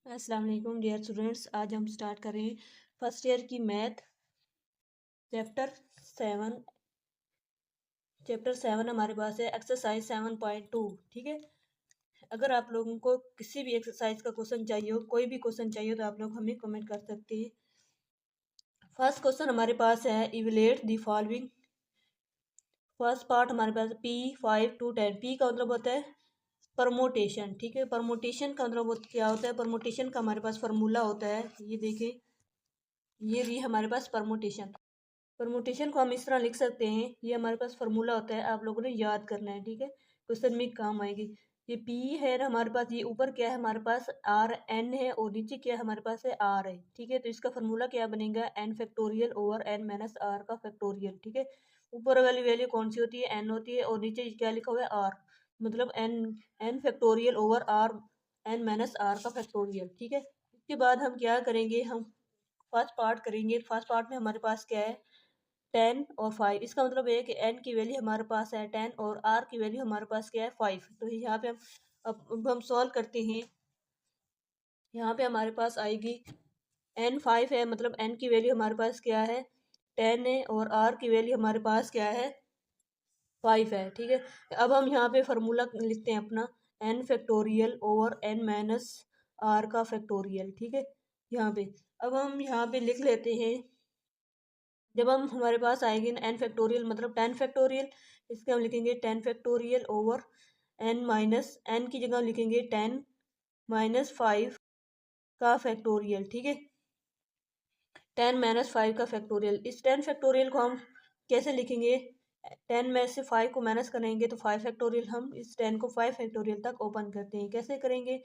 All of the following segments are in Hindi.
अस्सलाम वालेकुम डियर स्टूडेंट्स। आज हम स्टार्ट कर रहे हैं फर्स्ट ईयर की मैथ चैप्टर 7। चैप्टर 7 हमारे पास है एक्सरसाइज 7.2। ठीक है, अगर आप लोगों को किसी भी एक्सरसाइज का क्वेश्चन चाहिए हो, कोई भी क्वेश्चन चाहिए तो आप लोग हमें कमेंट कर सकते हैं। फर्स्ट क्वेश्चन हमारे पास है evaluate the following. First part हमारे पास P5 to 10। P का मतलब होता है परमोटेशन। ठीक है, परमोटेशन का मतलब क्या होता है? परमोटेशन का हमारे पास फार्मूला होता है, ये देखें, ये भी हमारे पास परमोटेशन। परमुटेशन को हम इस तरह लिख सकते हैं, ये हमारे पास फार्मूला होता है, आप लोगों ने याद करना है। ठीक है, क्वेश्चन में काम आएगी। ये पी है हमारे पास, ये ऊपर क्या है हमारे पास आर एन है, और नीचे क्या हमारे पास है आर है। ठीक है, तो इसका फार्मूला क्या बनेगा? N factorial over n minus r का फैक्टोरियल। ठीक है, ऊपर वाली वैल्यू कौन सी होती है? एन होती है, और नीचे क्या लिखा हुआ है? आर, मतलब n n factorial over r n minus r का फैक्टोरियल। ठीक है, इसके बाद हम क्या करेंगे? हम फर्स्ट पार्ट करेंगे। फर्स्ट पार्ट में हमारे पास क्या है? 10 और 5। इसका मतलब है कि n की वैल्यू हमारे पास है 10 और r की वैल्यू हमारे पास क्या है? 5। तो यहाँ पे हम अब हम सॉल्व करते हैं। यहाँ पे हमारे पास आएगी n 5 है, मतलब n की वैल्यू हमारे पास क्या है? 10 है, और r की वैल्यू हमारे पास क्या है? 5 है। ठीक है, अब हम यहाँ पे फार्मूला लिखते हैं अपना, n factorial over n minus r का फैक्टोरियल। ठीक है, यहाँ पे अब हम यहाँ पे लिख लेते हैं। जब हम हमारे पास आएगी एन फैक्टोरियल मतलब 10 फैक्टोरियल, इसके हम लिखेंगे 10 factorial over n minus, n की जगह हम लिखेंगे 10 माइनस 5 का फैक्टोरियल। ठीक है, 10 माइनस 5 का फैक्टोरियल। इस 10 फैक्टोरियल को हम कैसे लिखेंगे? 10 में से 5 को माइनस करेंगे तो 5 फैक्टोरियल। हम इस 10 को 5 फैक्टोरियल तक ओपन करते हैं। कैसे करेंगे?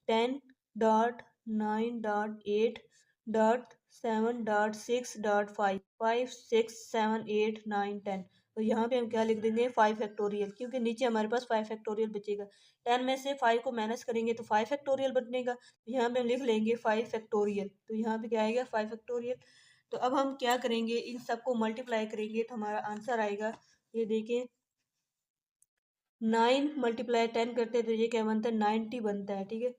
10 dot 9 dot 8 dot 7 dot 6 dot 5, 5 6 7 8 9 10। तो यहाँ पे हम क्या लिख देंगे? 5 फैक्टोरियल, क्योंकि नीचे हमारे पास 5 फैक्टोरियल बचेगा। 10 में से 5 को माइनस करेंगे तो 5 फैक्टोरियल बनेगा। तो यहाँ पे हम लिख लेंगे 5 फैक्टोरियल। तो यहाँ पे क्या आएगा? 5 फैक्टोरियल। तो अब हम क्या करेंगे? इन सबको मल्टीप्लाई करेंगे तो हमारा आंसर आएगा, ये देखें, 9 मल्टीप्लाई 10 करते हैं तो ये क्या बनता है? 90 बनता है। ठीक है,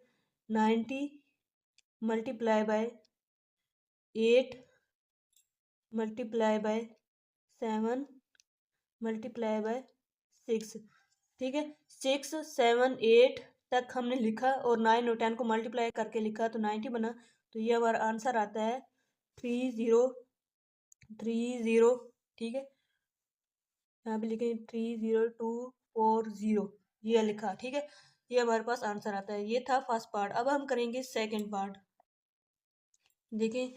90 multiply by 8 multiply by 7 multiply by 6। ठीक है, 6 7 8 तक हमने लिखा, और 9 और 10 को मल्टीप्लाई करके लिखा तो 90 बना। तो ये हमारा आंसर आता है 3030। ठीक है, यहाँ पे लिखेंगे 30240, ये लिखा। ठीक है, ये हमारे पास आंसर आता है। ये था फर्स्ट पार्ट। अब हम करेंगे सेकंड पार्ट। देखिए,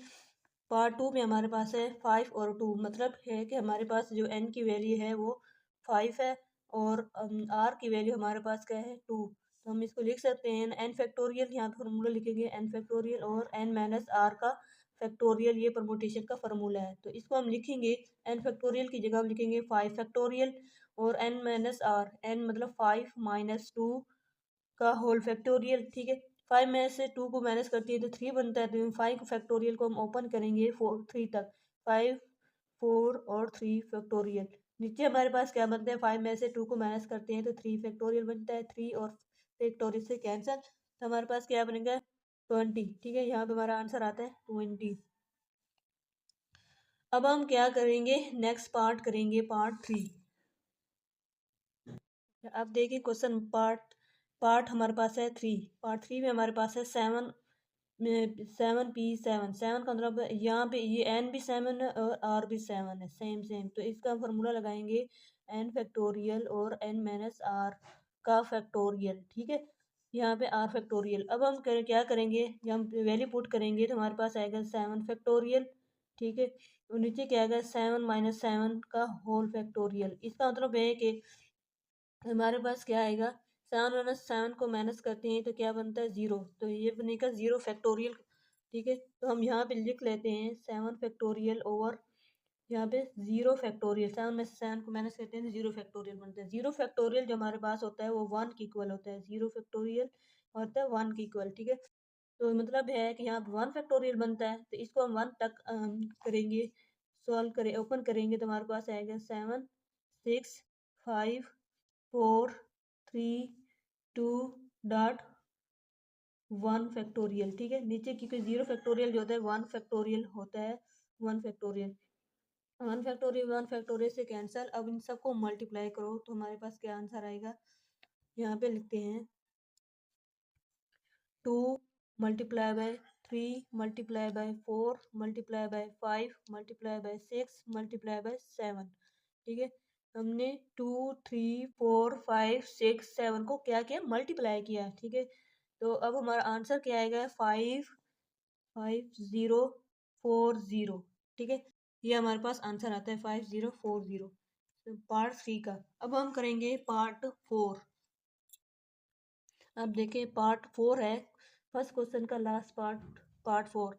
पार्ट 2 में हमारे पास है 5 और 2, मतलब है कि हमारे पास जो n की वैल्यू है वो 5 है, और r की वैल्यू हमारे पास क्या है? 2। तो हम इसको लिख सकते हैं n फैक्टोरियल, यहाँ पर फॉर्मूला लिखेंगे n फैक्टोरियल और n माइनस r का फैक्टोरियल। ये परमुटेशन का फार्मूला है, तो इसको हम लिखेंगे n फैक्टोरियल की जगह हम लिखेंगे 5 फैक्टोरियल और n माइनस r, n मतलब 5 माइनस 2 का होल फैक्टोरियल। ठीक है, 5 में से 2 को माइनस करती है तो 3 बनता है। तो 5 फैक्टोरियल को हम ओपन करेंगे 4 3 तक, 5 4 और 3 फैक्टोरियल। नीचे हमारे पास क्या बनता है? 5 में से 2 को माइनस करते हैं तो 3 फैक्टोरियल बनता है। 3 और फैक्टोरियल से कैंसिल, तो हमारे पास क्या बनेगा? 20। ठीक है, यहाँ पे हमारा आंसर आता है 20। अब हम क्या करेंगे? नेक्स्ट पार्ट करेंगे, पार्ट 3। अब देखिए क्वेश्चन पार्ट पार्ट हमारे पास है 3। पार्ट 3 में हमारे पास है 7 7 का मतलब यहाँ पे ये n भी 7 है और r भी 7 है, सेम सेम। तो इसका फार्मूला लगाएंगे n फैक्टोरियल और n माइनस r का फैक्टोरियल। ठीक है, यहाँ पे r फैक्टोरियल। अब हम क्या करेंगे? जब हम वैल्यू पुट करेंगे तो हमारे पास आएगा 7 फैक्टोरियल। ठीक है, और नीचे क्या आएगा? 7 माइनस 7 का होल फैक्टोरियल। इसका मतलब है कि हमारे पास क्या आएगा? 7 माइनस 7 को माइनस करते हैं तो क्या बनता है? 0। तो ये बनेगा 0 फैक्टोरियल। ठीक है, तो हम यहाँ पे लिख लेते हैं 7 फैक्टोरियल ओवर यहाँ पे 0 फैक्टोरियल। 7 में से 7 को माइनस करते हैं तो 0 फैक्टोरियल बनता है। 0 फैक्टोरियल जो हमारे पास होता है वो 1 के इक्वल होता है। 0 फैक्टोरियल होता है 1 के इक्वल। ठीक है, तो मतलब है कि यहाँ पे 1 फैक्टोरियल बनता है, तो इसको हम 1 तक करेंगे, सॉल्व करें, ओपन करेंगे तो हमारे पास आएगा 7 6 5 4 3 2 डॉट 1 फैक्टोरियल, ठीक है। नीचे क्योंकि 0 फैक्टोरियल जो होता है 1 फैक्टोरियल होता है, 1 फैक्टोरियल, 1 फैक्टोरियल 1 फैक्टोरियल से कैंसल। अब इन सबको मल्टीप्लाई करो तो हमारे पास क्या आंसर आएगा, यहाँ पे लिखते हैं 2 multiply by 3 multiply by 4 multiply by 5 multiply by 6 multiply by 7, ठीक है। हमने 2 3 4 5 6 7 को क्या किया, मल्टीप्लाई किया, ठीक है। तो अब हमारा आंसर क्या आएगा, 5040, ठीक है। ये हमारे पास आंसर आता है 5040 पार्ट 3 का। अब हम करेंगे पार्ट 4। अब देखिए पार्ट 4 है, फर्स्ट क्वेश्चन का लास्ट पार्ट, पार्ट 4।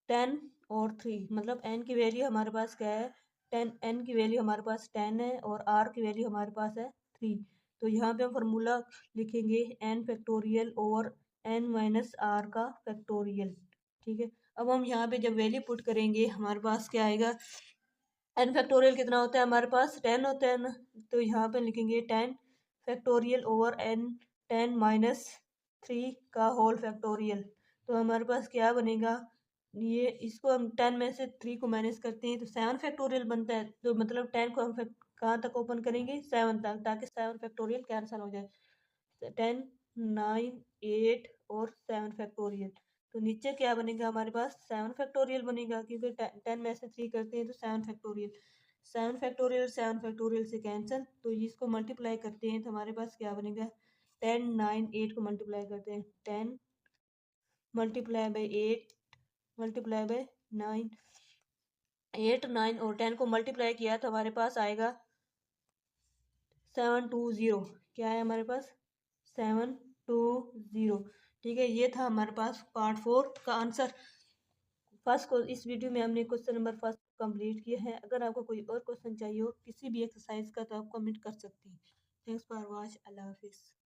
10 और 3 मतलब n की वैल्यू हमारे पास क्या है, 10, n की वैल्यू हमारे पास 10 है और r की वैल्यू हमारे पास है 3। तो यहाँ पे हम फार्मूला लिखेंगे n factorial over n minus r का फैक्टोरियल, ठीक है। अब हम यहाँ पे जब वैल्यू पुट करेंगे हमारे पास क्या आएगा, n फैक्टोरियल कितना होता है हमारे पास, 10 होता है ना। तो यहाँ पे लिखेंगे 10 फैक्टोरियल ओवर n 10 माइनस 3 का होल फैक्टोरियल। तो हमारे पास क्या बनेगा, ये इसको हम 10 में से 3 को माइनस करते हैं तो 7 फैक्टोरियल बनता है। तो मतलब 10 को हम कहाँ तक ओपन करेंगे, 7 तक, ताकि 7 फैक्टोरियल कैंसिल हो जाए। 10 9 8 और 7 फैक्टोरियल। तो नीचे क्या बनेगा हमारे पास, 7 फैक्टोरियल बनेगा, क्योंकि 10 में से 3 करते हैं तो 7 फैक्टोरियल। 7 फैक्टोरियल से कैंसिल, तो इसको मल्टीप्लाई करते हैं तो हमारे पास क्या बनेगा, 10 9 8 को मल्टीप्लाई करते हैं, 10 मल्टीप्लाई बाई 8 मल्टीप्लाई बाई 9, 8 9 और 10 को मल्टीप्लाई किया तो हमारे पास आएगा 720। क्या है हमारे पास, 720, ठीक है। ये था हमारे पास पार्ट 4 का आंसर। फर्स्ट को इस वीडियो में हमने क्वेश्चन नंबर फर्स्ट कंप्लीट किया है। अगर आपको कोई और क्वेश्चन चाहिए हो किसी भी एक्सरसाइज का तो आप कमेंट कर सकते हैं। थैंक्स फॉर वॉच, अल्लाह हाफिज़।